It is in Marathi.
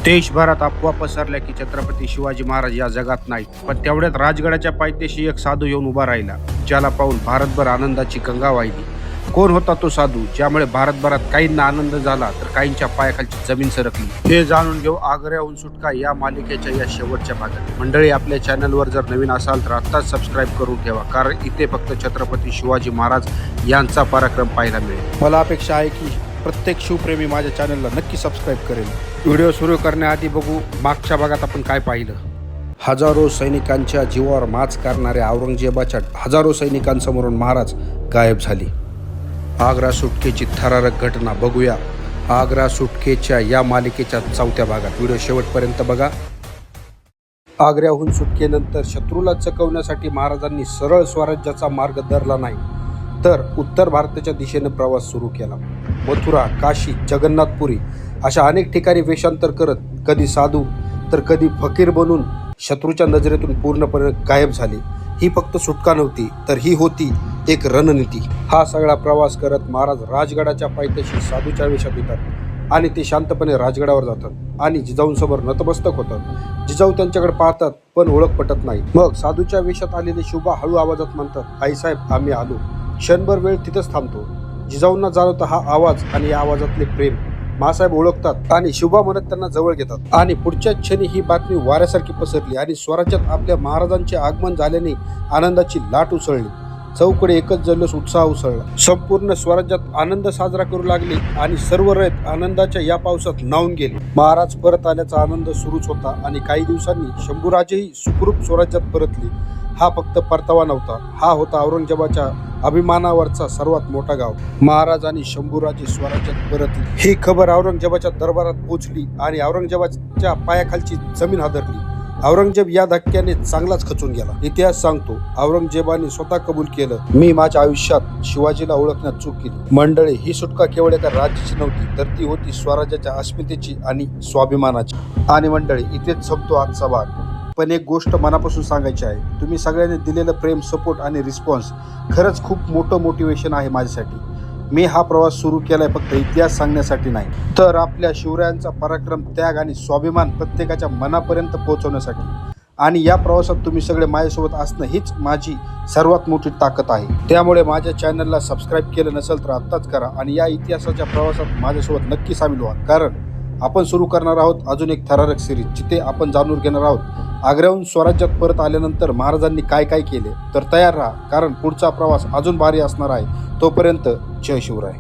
देशभरात अफवा पसरल्या की छत्रपती शिवाजी महाराज या जगात नाहीत, पण तेवढ्यात राजगडाच्या पायथ्याशी एक साधू येऊन उभा राहिला, ज्याला पाहून भारतभर आनंदाची गंगा वाहिली. कोण होता तो साधू, ज्यामुळे भारतभरात काहींना आनंद झाला तर काहींच्या पायाखालची जमीन सरकली? हे जाणून घेऊ आग्र्याहून सुटका या मालिकेच्या या शेवटच्या भागात. मंडळी, आपल्या चॅनलवर जर नवीन असाल तर आत्ताच सबस्क्राईब करून ठेवा, कारण इथे फक्त छत्रपती शिवाजी महाराज यांचा पराक्रम पाहायला मिळेल. मला अपेक्षा आहे की प्रत्येक शिवप्रेमी माझ्या चॅनलला नक्की सबस्क्राईब करेल. व्हिडिओ सुरू करण्याआधी बघू मागच्या भागात आपण काय पाहिलं. हजारो सैनिकांच्या जीवावर माच करणाऱ्या औरंगजेबाच्या हजारो सैनिकांसमोरून महाराज गायब झाली. आग्रा सुटकेची थरारक घटना बघूया आग्रा सुटकेच्या या मालिकेच्या 4थ्या भागात. व्हिडिओ शेवटपर्यंत बघा. आग्र्याहून सुटकेनंतर शत्रूला चकवण्यासाठी महाराजांनी सरळ स्वराज्याचा मार्ग धरला नाही, तर उत्तर भारताच्या दिशेने प्रवास सुरू केला. मथुरा, काशी, जगन्नाथपुरी अशा अनेक ठिकाणी वेषांतर करत कधी साधू तर कधी फकीर बनून शत्रूच्या नजरेतून पूर्णपणे गायब झाले. ही फक्त सुटका नव्हती, तर ही होती एक रणनीती. हा सगळा प्रवास करत महाराज राजगडाच्या पायथ्याशी साधूच्या वेशात येतात आणि ते शांतपणे राजगडावर जातात आणि जिजाऊंसमोर नतमस्तक होतात. जिजाऊ त्यांच्याकडे पाहतात, पण ओळख पटत नाही. मग साधूच्या वेशात आलेले शुभा हळू आवाजात म्हणतात, आईसाहेब आम्ही आलो. क्षणभर वेळ तिथंच थांबतो. जिजाऊंना जाणवतं हा आवाज आणि या आवाजातले प्रेम. मासाहेब ओळखतात आणि शुभा म्हणत त्यांना जवळ घेतात. आणि पुढच्या क्षणी ही बातमी वाऱ्यासारखी पसरली आणि स्वराज्यात आपल्या महाराजांचे आगमन झाल्याने आनंदाची लाट उसळली. चौकडे एकच जल्लोष, उत्साह उसळला. संपूर्ण स्वराज्यात आनंद साजरा करू लागले आणि सर्व रयत आनंदाच्या या पावसात न्हाऊन गेले. महाराज परत आल्याचा आनंद सुरूच होता आणि काही दिवसांनी शंभूराजेही सुखरूप स्वराज्यात परतले. हा फक्त परतावा नव्हता, हा होता औरंगजेबाच्या अभिमानावरचा सर्वात मोठा गाव. महाराज आणि शंभूराजे स्वराज्यात परतले. ही खबर औरंगजेबाच्या दरबारात पोहोचली आणि औरंगजेबाच्या पायाखालची जमीन हादरली. औरंगजेब या धक्क्याने चांगलाच खचून गेला. इतिहास सांगतो, औरंगजेबाने स्वतः कबूल केलं, मी माझ्या आयुष्यात शिवाजीला ओळखण्यात चूक केली. मंडळी, ही सुटका केवळ एका राज्याची नव्हती, तर ती होती स्वराज्याच्या अस्मितेची आणि स्वाभिमानाची. आणि मंडळी, इथेच संपतो आजचा भाग. पण एक गोष्ट मनापासून सांगायची आहे, तुम्ही सगळ्यांनी दिलेलं प्रेम, सपोर्ट आणि रिस्पॉन्स खरंच खूप मोठं मोटिवेशन आहे माझ्यासाठी. मी हा प्रवास सुरू केलाय फक्त इतिहास सांगण्यासाठी नाही, तर आपल्या शिवरायांचा पराक्रम, त्याग आणि स्वाभिमान प्रत्येकाच्या मनापर्यंत पोहोचवण्यासाठी. आणि या प्रवासात तुम्ही सगळे माझ्यासोबत असणं हीच माझी सर्वात मोठी ताकद आहे. त्यामुळे माझ्या चॅनलला सबस्क्राईब केलं नसेल तर आत्ताच करा आणि या इतिहासाच्या प्रवासात माझ्यासोबत नक्की सामील व्हा, कारण आपण सुरू करणार आहोत अजून एक थरारक सिरीज, जिथे आपण जाणून घेणार आहोत आग्र्याहून स्वराज्यात परत आल्यानंतर महाराजांनी काय काय केले. तर तयार राहा, कारण पुढचा प्रवास अजून भारी असणार आहे. तोपर्यंत जय शिवराय.